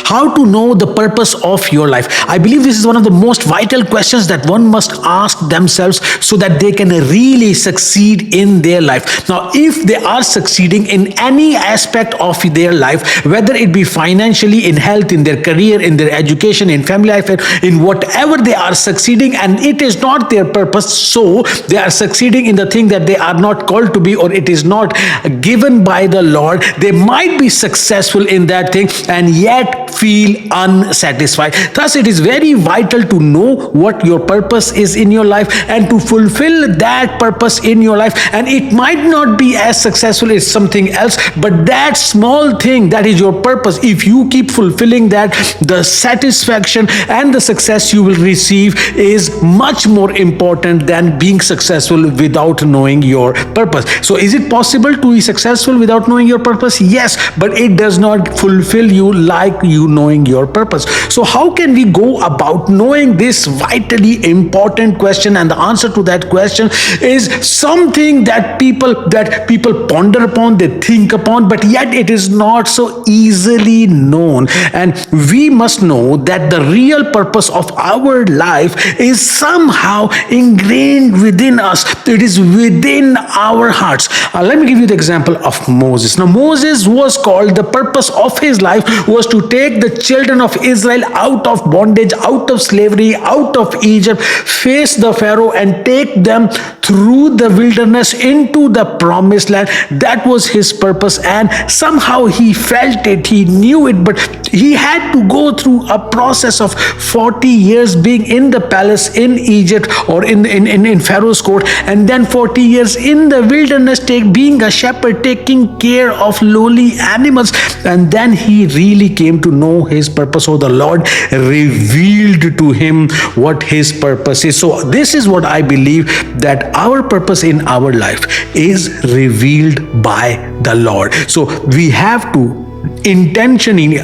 How to know the purpose of your life? I believe this is one of the most vital questions that one must ask themselves so that they can really succeed in their life. Now, if they are succeeding in any aspect of their life, whether it be financially, in health, in their career, in their education, in family life, in whatever they are succeeding, and it is not their purpose, so they are succeeding in the thing that they are not called to be, or it is not given by the Lord, they might be successful in that thing and yet feel unsatisfied. Thus, it is very vital to know what your purpose is in your life and to fulfill that purpose in your life. And it might not be as successful as something else, but that small thing that is your purpose, if you keep fulfilling that, the satisfaction and the success you will receive is much more important than being successful without knowing your purpose. So is it possible to be successful without knowing your purpose? Yes, but it does not fulfill you like you knowing your purpose. So how can we go about knowing this vitally important question? And the answer to that question is something that people ponder upon, they think upon, but yet it is not so easily known. And we must know that the real purpose of our life is somehow ingrained within us. It is within our hearts. Let me give you the example of Moses. Now, Moses was called, the purpose of his life was to take the children of Israel out of bondage, out of slavery, out of Egypt, face the Pharaoh and take them through the wilderness into the promised land. That was his purpose, and somehow he felt it, he knew it, but he had to go through a process of 40 years being in the palace in Egypt or in Pharaoh's court, and then 40 years in the wilderness being a shepherd, taking care of lowly animals. And then he really came to know his purpose. So the Lord revealed to him what his purpose is. So this is what I believe, that our purpose in our life is revealed by the Lord. So we have to intentionally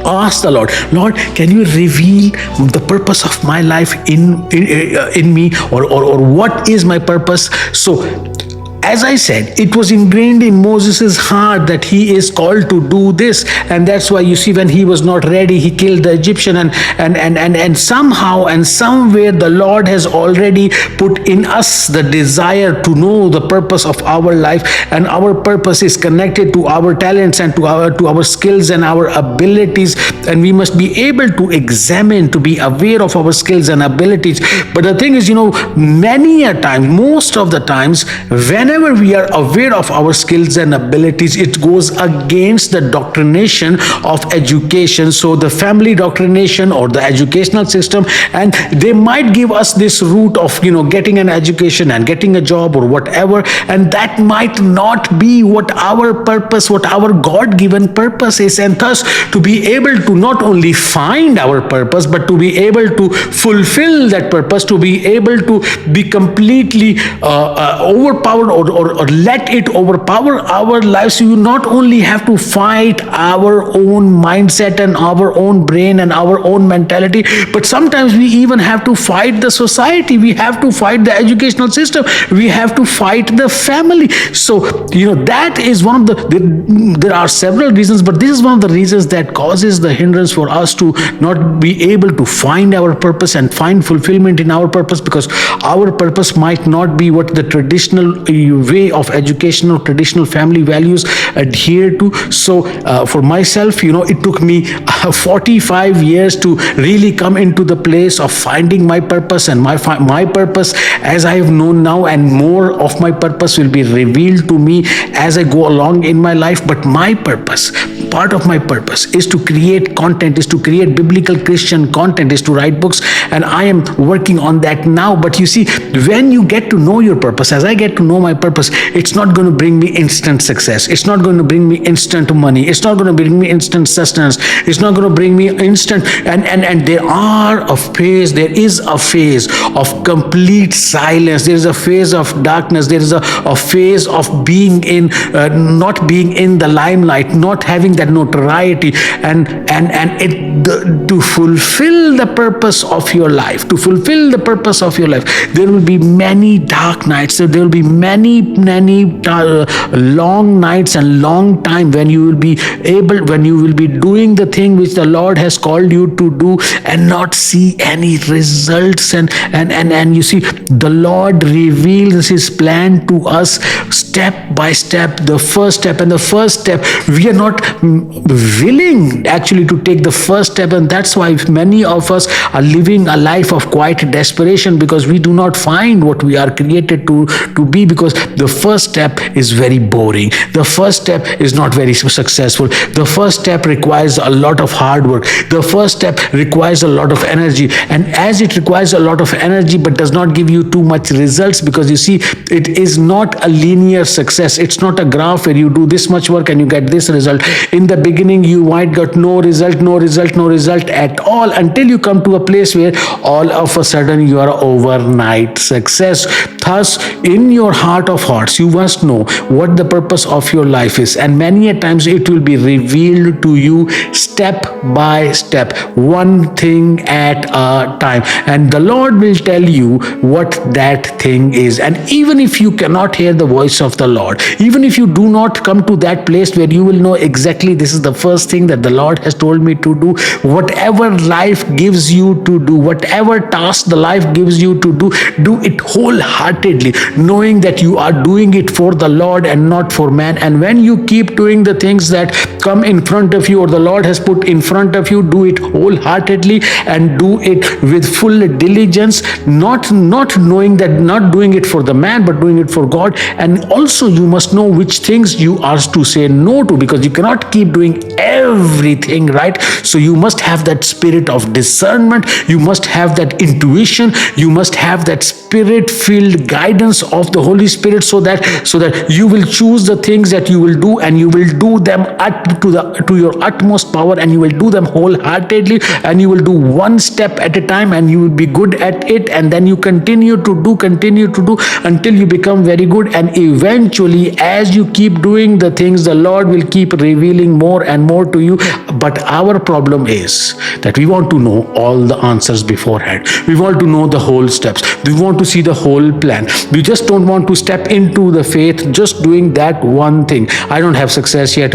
ask the Lord, can you reveal the purpose of my life in me, or what is my purpose? So as I said, it was ingrained in Moses' heart that he is called to do this, and that's why you see when he was not ready, he killed the Egyptian, and somehow and somewhere the Lord has already put in us the desire to know the purpose of our life, and our purpose is connected to our talents and to our skills and our abilities, and we must be able to examine, to be aware of our skills and abilities. But the thing is, many a time, most of the times, whenever we are aware of our skills and abilities, it goes against the doctrination of education. So the family doctrination or the educational system, and they might give us this route of getting an education and getting a job or whatever, and that might not be what our purpose, what our God-given purpose is. And thus, to be able to not only find our purpose, but to be able to fulfill that purpose, to be able to be completely overpowered or let it overpower our lives. You not only have to fight our own mindset and our own brain and our own mentality, but sometimes we even have to fight the society. We have to fight the educational system. We have to fight the family. So, that is one of there are several reasons, but this is one of the reasons that causes the hindrance for us to not be able to find our purpose and find fulfillment in our purpose, because our purpose might not be what the traditional way of education or traditional family values adhere to. So for myself, it took me 45 years to really come into the place of finding my purpose, and my purpose as I have known now, and more of my purpose will be revealed to me as I go along in my life. But my purpose, part of my purpose, is to create content, is to create biblical Christian content, is to write books, and I am working on that now. But you see, when you get to know your purpose, as I get to know my purpose, it's not going to bring me instant success. It's not going to bring me instant money. It's not going to bring me instant sustenance. It's not going to bring me instant, and there is a phase of complete silence. There is a phase of darkness. There is a phase of being in, not being in the limelight, not having that notoriety, and to fulfill the purpose of your your life, to fulfill the purpose of your life, there will be many dark nights. So there will be many long nights and long time when you will be when you will be doing the thing which the Lord has called you to do and not see any results. And you see, the Lord reveals his plan to us step by step, the first step. And the first step, we are not willing actually to take the first step, and that's why many of us are living a life of quiet desperation, because we do not find what we are created to be, because the first step is very boring. The first step is not very successful. The first step requires a lot of hard work. The first step requires a lot of energy, and as it requires a lot of energy but does not give you too much results, because you see, it is not a linear success. It's not a graph where you do this much work and you get this result. In the beginning you might get no result at all, until you come to a place where all of a sudden you are overnight success. Thus, in your heart of hearts, you must know what the purpose of your life is, and many a times it will be revealed to you step by step, one thing at a time, and the Lord will tell you what that thing is. And even if you cannot hear the voice of the Lord, even if you do not come to that place where you will know exactly this is the first thing that the Lord has told me to do, whatever life gives you to do, whatever task the life gives you to do it wholeheartedly, knowing that you are doing it for the Lord and not for man. And when you keep doing the things that come in front of you, or the Lord has put in front of you, do it wholeheartedly and do it with full diligence, not knowing that, not doing it for the man but doing it for God. And also you must know which things you are to say no to, because you cannot keep doing everything, right? So you must have that spirit of discernment, you must have that intuition, you must have that spirit filled guidance of the Holy Spirit, so that you will choose the things that you will do, and you will do them to your utmost power, and you will do them wholeheartedly, and you will do one step at a time, and you will be good at it, and then you continue to do until you become very good. And eventually, as you keep doing the things, the Lord will keep revealing more and more to you. But our problem is that we want to know all the answers beforehand. We want to know the whole steps. We want to see the whole plan. We just don't want to step into the faith just doing that one thing. I don't have success yet,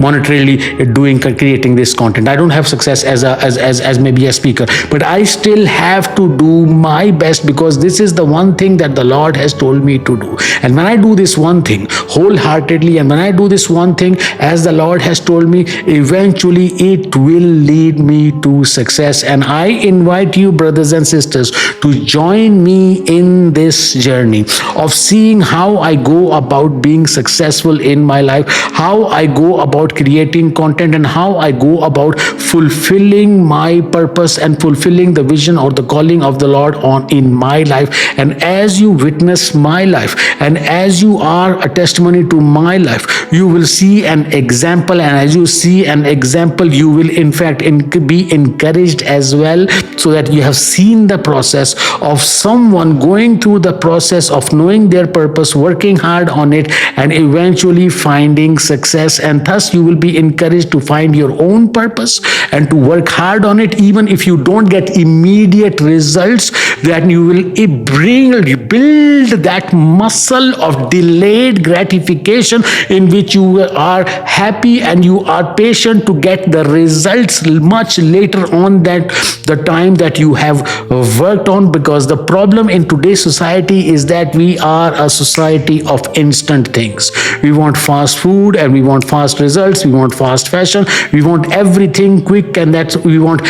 monetarily doing, creating this content. I don't have success as maybe a speaker, but I still have to do my best, because this is the one thing that the Lord has told me to do. And when I do this one thing wholeheartedly, and when I do this one thing as the Lord has told me, eventually it will lead me to success. And I invite you, brothers and sisters, to join me in this journey of seeing how I go about being successful in my life, how I go about creating content, and how I go about fulfilling my purpose and fulfilling the vision or the calling of the Lord in my life. And as you witness my life, and as you are a testimony to my life, you will see an example, and as you see an example, you will in fact be encouraged as well, so that you have seen the process of someone going through the process of knowing their purpose, working hard on it, and eventually finding success. And thus you will be encouraged to find your own purpose and to work hard on it, even if you don't get immediate results, that you will build that muscle of delayed gratification, in which you are happy and you are patient to get the results much later on than the time that you have worked on. Because the problem in today's society is that we are a society of instant things. We want fast food, and we want fast results, we want fast fashion, we want everything quick, and that's we want,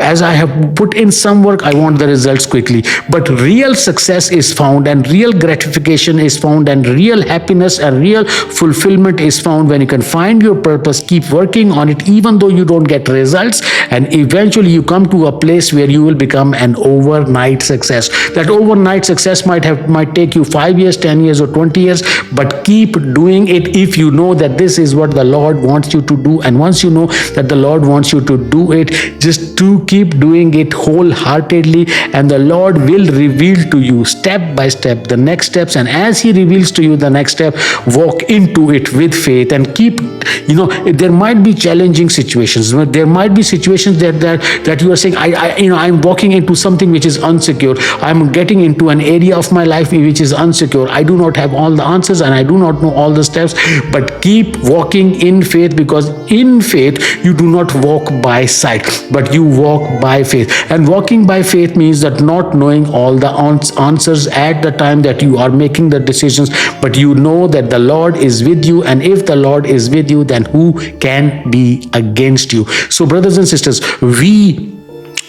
as I have put in some work, I want the results quickly. But real success is found, and real gratification is found, and real happiness and real fulfillment is found when you can find your purpose, keep working on it even though you don't get results, and eventually you come to a place where you will become an overnight success. That overnight success might take you 5 years, 10 years, or 20 years, but keep doing it if you know that this is what the Lord wants you to do. And once you know that the Lord wants you to do it, just to keep doing it wholeheartedly, and the Lord will reveal to you step by step the next steps, and as He reveals to you the next step, walk into it with faith and keep, there might be challenging situations. There might be situations that you are saying, I'm walking into something which is unsecure. I'm getting into an area of my life which is unsecure. I do not have all the answers and I do not know all the steps, but keep walking in faith, because in faith you do not walk by sight, but you walk by faith. And walking by faith means that not knowing all the answers at the time that you are making the decisions, but you know that the Lord is with you, and if the Lord is with you, then who can be against you? So brothers and sisters, we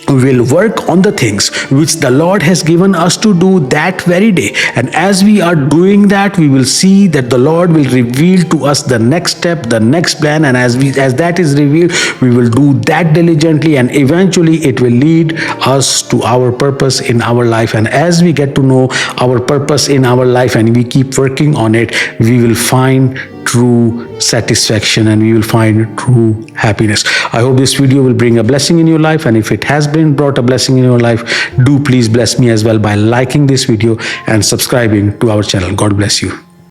will work on the things which the Lord has given us to do that very day, and as we are doing that, we will see that the Lord will reveal to us the next step, the next plan, and as that is revealed, we will do that diligently, and eventually it will lead us to our purpose in our life. And as we get to know our purpose in our life and we keep working on it, we will find true satisfaction and we will find true happiness. I hope this video will bring a blessing in your life, and if it has brought a blessing in your life, do please bless me as well by liking this video and subscribing to our channel. God bless you.